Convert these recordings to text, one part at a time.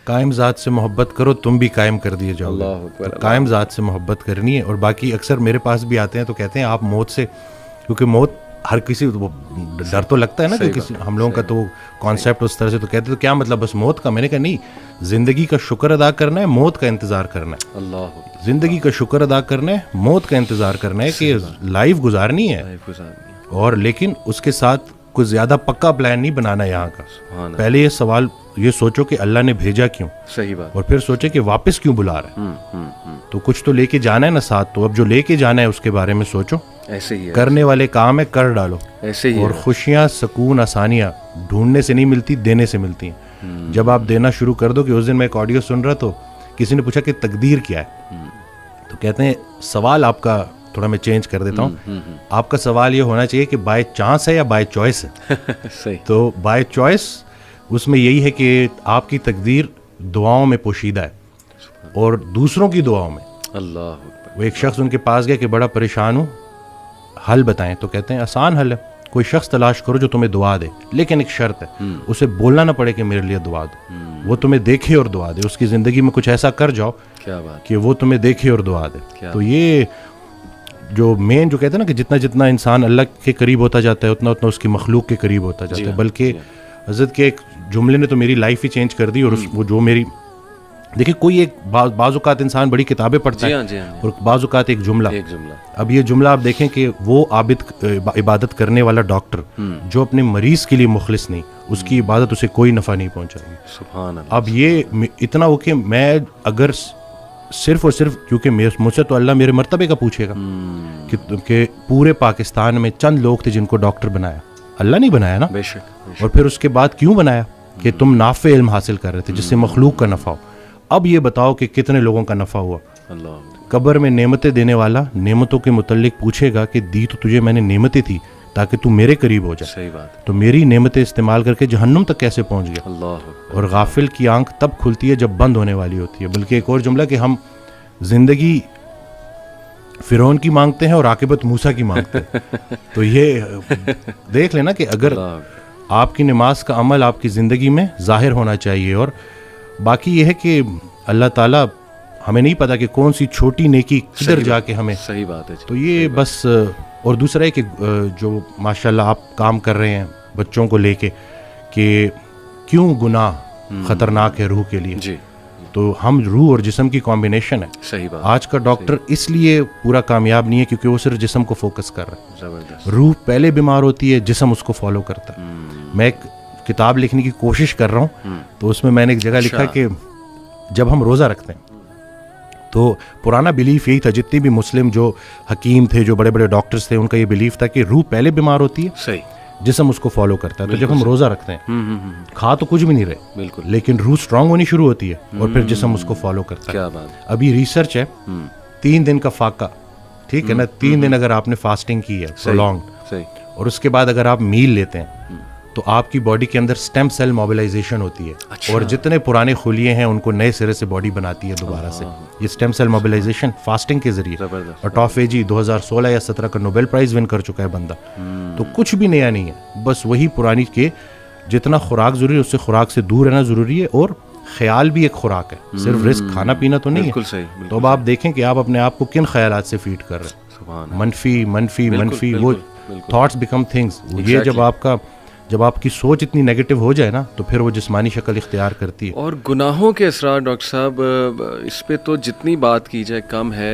कायम ज़ात से मोहब्बत करो तुम भी कायम कर दिए जाओगे। तो कायम ज़ात से मोहब्बत करनी है। और बाकी अक्सर मेरे पास भी आते हैं तो कहते हैं आप मौत से, क्योंकि मौत हर किसी डर तो लगता है ना कि किसी हम लोगों का तो कॉन्सेप्ट उस तरह से, तो कहते तो क्या मतलब बस मौत का। मैंने कहा नहीं, ज़िंदगी का शुक्र अदा करना है, मौत का इंतज़ार करना है। अल्लाह, ज़िंदगी का शुक्र अदा करना है, मौत का इंतज़ार करना है कि लाइफ गुजारनी है। और लेकिन उसके साथ कुछ ज़्यादा पक्का प्लान नहीं बनाना यहाँ का। पहले ये सवाल ये सोचो कि अल्लाह ने भेजा क्यों, सही बात, और फिर सोचे कि वापस क्यों बुला रहा है। तो कुछ तो लेके जाना है ना साथ, तो अब जो लेके जाना है उसके बारे में सोचो। ऐसे ही है, करने वाले काम है कर डालो। ऐसे ही और खुशियाँ, सुकून, आसानियाँ ढूंढने से नहीं मिलती, देने से मिलती हैं। जब आप देना शुरू कर दो। कि उस दिन मैं एक ऑडियो सुन रहा, तो किसी ने पूछा कि तकदीर क्या है, तो कहते हैं सवाल आपका थोड़ा मैं चेंज कर देता हूँ। आपका सवाल ये होना चाहिए कि बाय चांस है या बाय चॉइस है। सही। तो बाय चॉइस उसमें यही है कि आपकी तकदीर दुआओं में पोशीदा है और दूसरों की दुआओं में। अल्लाह। वो एक शख्स उनके पास गया कि बड़ा परेशान हूँ, हल बताएं। तो कहते हैं आसान हल है, कोई शख्स तलाश करो जो तुम्हें दुआ दे, लेकिन एक शर्त है, उसे बोलना ना पड़े कि मेरे लिए दुआ दो। वो तुम्हें देखे और दुआ दे। उसकी ज़िंदगी में कुछ ऐसा कर जाओ क्या बात कि वो तुम्हें देखे और दुआ दे। तो ये जो मेन जो कहते हैं ना कि जितना जितना इंसान अल्लाह के करीब होता जाता है उतना उतना उसकी मखलूक के करीब होता जाता है। बल्कि हज़रत के एक जुमले ने तो मेरी लाइफ ही चेंज कर दी। और वो जो मेरी देखिए, कोई एक बाज़-औक़ात इंसान बड़ी किताबें पढ़ता है और बाज़-औक़ात एक जुमला। अब ये जुमला आप देखें कि वो आबिद इबादत करने वाला डॉक्टर जो अपने मरीज़ के लिए मुखलिस नहीं, उसकी इबादत उसे कोई नफ़ा नहीं पहुँचाएगी। सुभान अल्लाह। अब ये इतना हो कि मैं अगर सिर्फ और सिर्फ, क्योंकि मुझसे तो अल्लाह मेरे मर्तबे का पूछेगा कि पूरे पाकिस्तान में चंद लोग थे जिनको डॉक्टर बनाया, अल्लाह नहीं बनाया ना। बेशक। और फिर उसके बाद क्यों बनाया कि तुम नाफ़े इल्म हासिल कर रहे थे जिससे मखलूक का नफ़ा हो। अब ये बताओ कि कितने लोगों का नफ़ा हुआ। अल्लाह। कब्र में नेमतें देने वाला नेमतों के मुतल्लिक पूछेगा कि दी तो तुझे मैंने नेमतें थी ताकि तू मेरे करीब हो जाए। सही बात। तो मेरी नेमतें इस्तेमाल करके जहन्नुम तक कैसे पहुंच गया। अल्लाह। और गाफिल की आंख तब खुलती है जब बंद होने वाली होती है। बल्कि एक और जुमला कि हम जिंदगी फिरौन की मांगते हैं और आकिबत मूसा की मांगते हैं। तो ये देख लेना कि अगर आपकी नमाज का अमल आपकी ज़िंदगी में ज़ाहिर होना चाहिए। और बाकी ये है कि अल्लाह ताला, हमें नहीं पता कि कौन सी छोटी नेकी किधर जाके हमें। सही बात है। तो ये बस। और दूसरा है कि जो माशाल्लाह आप काम कर रहे हैं बच्चों को लेके कि क्यों गुनाह ख़तरनाक है रूह के लिए। जी। तो हम रूह और जिस्म की कॉम्बिनेशन है। सही बात। आज का डॉक्टर इसलिए पूरा कामयाब नहीं है क्योंकि वो सिर्फ जिस्म को फोकस कर रहा है। ज़बरदस्त। रूह पहले बीमार होती है, जिस्म उसको फॉलो करता है। मैं एक किताब लिखने की कोशिश कर रहा हूँ, तो उसमें मैंने एक जगह लिखा कि जब हम रोज़ा रखते हैं तो पुराना बिलीफ यही था, जितने भी मुस्लिम जो हकीम थे, जो बड़े बड़े डॉक्टर्स थे, उनका ये बिलीफ था कि रूह पहले बीमार होती है, सही, जिस्म उसको फॉलो करता है। तो जब हम रोज़ा रखते हैं खा तो कुछ भी नहीं रहे, बिल्कुल, लेकिन रूह स्ट्रांग होनी शुरू होती है और फिर जिस्म उसको फॉलो करता है। क्या बात। अभी रिसर्च है 3 दिन का फाका, ठीक है ना, 3 दिन अगर आपने फास्टिंग की है प्रोलॉन्ग, और उसके बाद अगर आप मील लेते हैं तो आपकी बॉडी के अंदर स्टेम सेल मोबिलाइजेशन होती है। अच्छा। और जितने पुराने खुलिए हैं उनको नए सिरे से बॉडी बनाती है दोबारा से। ये स्टेम सेल मोबिलाइजेशन फास्टिंग के जरिए। और ऑटोफेजी 2016 या 17 का नोबेल प्राइज विन कर चुका है बंदा। तो कुछ भी नया नहीं है, बस वही पुरानी के जितना खुराक जरूरी है उससे खुराक से दूर रहना जरूरी है। और ख्याल भी एक खुराक है, सिर्फ रिस्क खाना पीना तो नहीं है। तो अब आप देखें कि आप अपने आप को किन ख्यालात से फीड कर रहे हैं। मनफी मनफी मनफी, वो थॉट्स बिकम थिंग्स। ये जब आपकी सोच इतनी नेगेटिव हो जाए ना तो फिर वो जिस्मानी शक्ल इख्तियार करती है। और गुनाहों के असरार डॉक्टर साहब, इस पे तो जितनी बात की जाए कम है।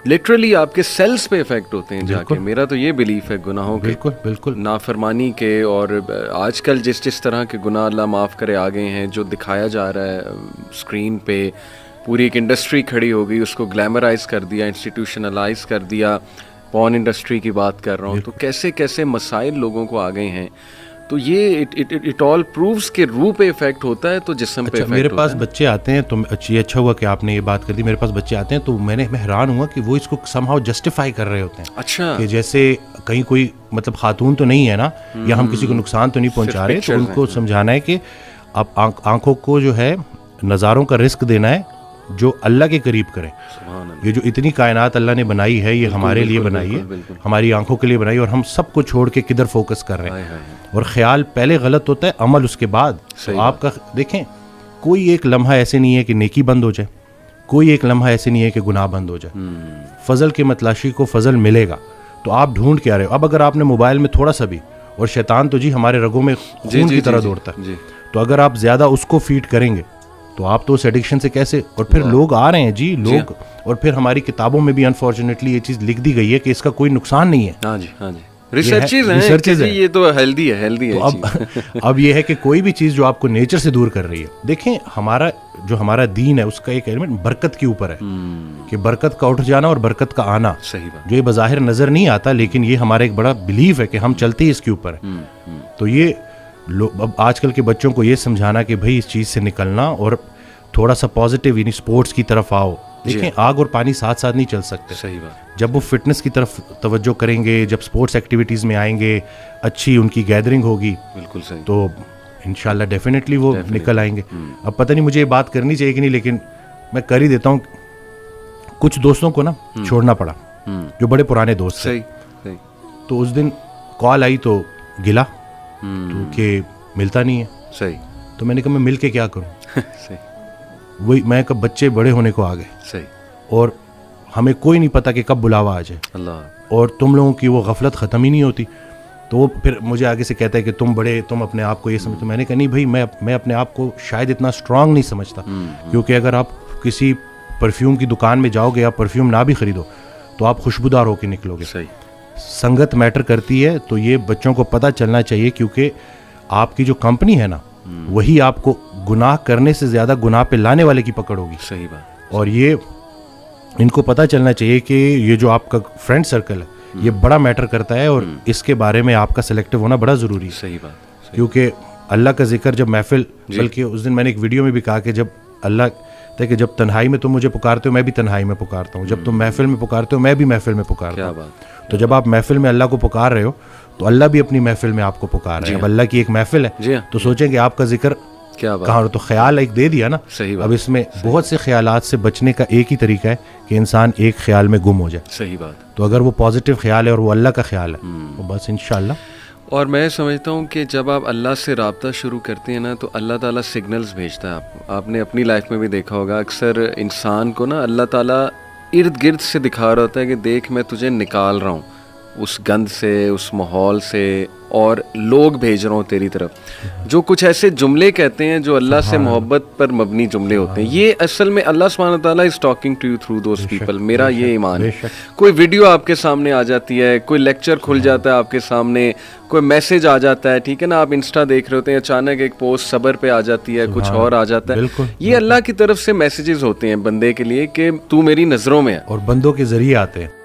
लिटरली आपके सेल्स पे इफेक्ट होते हैं जाके। मेरा तो ये बिलीफ है गुनाहों के, बिल्कुल बिल्कुल, नाफरमानी के। और आजकल जिस तरह के गुनाह अल्लाह माफ़ करे आ गए हैं, जो दिखाया जा रहा है स्क्रीन पे, पूरी एक इंडस्ट्री खड़ी हो गई, उसको ग्लैमराइज कर दिया, इंस्टीट्यूशनलाइज कर दिया। पॉर्न इंडस्ट्री की बात कर रहा हूँ, तो कैसे कैसे मसाइल लोगों को आ गए हैं। तो ये इट ऑल प्रूव्स के रूह पे इफेक्ट होता है तो जिस्म पे इफेक्ट मेरे होता पास है। बच्चे आते हैं तो अच्छा हुआ कि आपने ये बात कर दी। मेरे पास बच्चे आते हैं तो मैं हैरान हुआ कि वो इसको समहाउ जस्टिफाई कर रहे होते हैं। अच्छा। कि जैसे कहीं कोई मतलब खातून तो नहीं है ना, या हम किसी को नुकसान तो नहीं पहुंचा रहे, तो उनको समझाना है कि अब आंखों को जो है नज़ारों का रिस्क देना है जो अल्लाह के करीब करें। ये जो इतनी कायनात अल्लाह ने बनाई है, ये हमारे लिए बनाई है, हमारी आंखों के लिए बनाई, और हम सबको छोड़ के किधर फोकस कर रहे हैं। और ख्याल पहले गलत होता है, अमल उसके बाद। तो आपका देखें कोई एक लम्हा ऐसे नहीं है कि नेकी बंद हो जाए, कोई एक लम्हा ऐसे नहीं है कि गुनाह बंद हो जाए। फजल के मतलाशी को फजल मिलेगा, तो आप ढूंढ के आ रहे हो। अब अगर आपने मोबाइल में थोड़ा सा भी, और शैतान तो जी हमारे रगों में खून की तरह दौड़ता है, तो अगर आप ज्यादा उसको फीड करेंगे तो आप तो उस एडिक्शन से कैसे, और फिर लोग आ रहे हैं जी, लोग, और फिर हमारी किताबों में भी अनफॉर्चुनेटली ये चीज़ लिख दी गई है कि इसका कोई नुकसान नहीं है। हाँ जी, हाँ जी, रिसर्चेज है, ये तो हेल्दी है, हेल्दी है। तो अब ये है कि कोई भी चीज़ जो आपको नेचर से दूर कर रही है, देखें हमारा दीन है उसका एक एलिमेंट बरकत के ऊपर है कि बरकत का उठ जाना और बरकत का आना। सही बात। जो ये बज़ाहिर नज़र नहीं आता, लेकिन ये हमारा एक बड़ा बिलीव है कि हम चलते ही इसके ऊपर है। तो ये अब आजकल के बच्चों को ये समझाना कि भाई इस चीज़ से निकलना और थोड़ा सा पॉजिटिव यानी स्पोर्ट्स की तरफ आओ। देखें आग और पानी साथ साथ नहीं चल सकते। सही बात। जब वो फिटनेस की तरफ तवज्जो करेंगे, जब स्पोर्ट्स एक्टिविटीज़ में आएंगे, अच्छी उनकी गैदरिंग होगी, बिल्कुल सही, तो इंशाल्लाह डेफिनेटली वो निकल आएंगे। अब पता नहीं मुझे ये बात करनी चाहिए कि नहीं, लेकिन मैं कर ही देता हूँ। कुछ दोस्तों को ना छोड़ना पड़ा जो बड़े पुराने दोस्त थे। सही। तो उस दिन कॉल आई तो गिला तो कि मिलता नहीं है। सही। तो मैंने कहा मैं मिल के क्या करूँ। सही। वही मैं कब बच्चे बड़े होने को आ गए। सही। और हमें कोई नहीं पता कि कब बुलावा आ जाए, अल्लाह, और तुम लोगों की वो गफलत ख़त्म ही नहीं होती। तो वो फिर मुझे आगे से कहता है कि तुम बड़े, तुम अपने आप को ये समझते। मैंने कहा नहीं भाई, मैं अपने आप को शायद इतना स्ट्रांग नहीं समझता, क्योंकि अगर आप किसी परफ्यूम की दुकान में जाओगे, आप परफ्यूम ना भी खरीदो तो आप खुशबूदार होकर निकलोगे। सही। संगत मैटर करती है, तो ये बच्चों को पता चलना चाहिए, क्योंकि आपकी जो कंपनी है ना, वही आपको गुनाह करने से ज़्यादा गुनाह पे लाने वाले की पकड़ होगी। सही बात। और ये इनको पता चलना चाहिए कि ये जो आपका फ्रेंड सर्कल है ये बड़ा मैटर करता है, और इसके बारे में आपका सिलेक्टिव होना बड़ा ज़रूरी है। सही बात। क्योंकि अल्लाह का जिक्र जब महफिल, बल्कि उस दिन मैंने एक वीडियो में भी कहा कि जब अल्लाह कि जब तन्हाई में तुम मुझे पुकारते हो मैं भी तन्हाई में पुकारता हूँ, जब तुम महफिल में पुकारते हो मैं भी महफिल में पुकारता हूँ। तो जब आप महफिल में अल्लाह को पुकार रहे हो तो अल्लाह भी अपनी महफिल में आपको पुकार रहा है। अब अल्लाह की एक महफिल है तो सोचेंगे आपका जिक्र कहाँ, तो ख्याल एक दे दिया ना। अब इसमें बहुत से ख्यालात से बचने का एक ही तरीका है कि इंसान एक ख्याल में गुम हो जाए। सही बात। तो अगर वो पॉजिटिव ख्याल है और वो अल्लाह का ख्याल है तो बस इंशाल्लाह। और मैं समझता हूँ कि जब आप अल्लाह से राब्ता शुरू करते हैं ना, तो अल्लाह ताला सिग्नल्स भेजता है। आपने अपनी लाइफ में भी देखा होगा, अक्सर इंसान को ना अल्लाह ताला इर्द गिर्द से दिखा रहा होता है कि देख मैं तुझे निकाल रहा हूँ उस गंद से, उस माहौल से, और लोग भेज रहा हूँ तेरी तरफ। जो कुछ ऐसे जुमले कहते हैं जो अल्लाह से मोहब्बत पर मबनी जुमले होते हैं, ये असल में अल्लाह सुब्हान व तआला is talking to you through those people. मेरा ये ईमान है। कोई वीडियो आपके सामने आ जाती है, कोई लेक्चर खुल जाता है आपके सामने, कोई मैसेज आ जाता है, ठीक है ना, आप इंस्टा देख रहे होते हैं, अचानक एक पोस्ट सबर पे आ जाती है, कुछ और आ जाता है। ये अल्लाह की तरफ से मैसेजेस होते हैं बंदे के लिए कि तू मेरी नज़रों में है, और बंदों के जरिए आते हैं।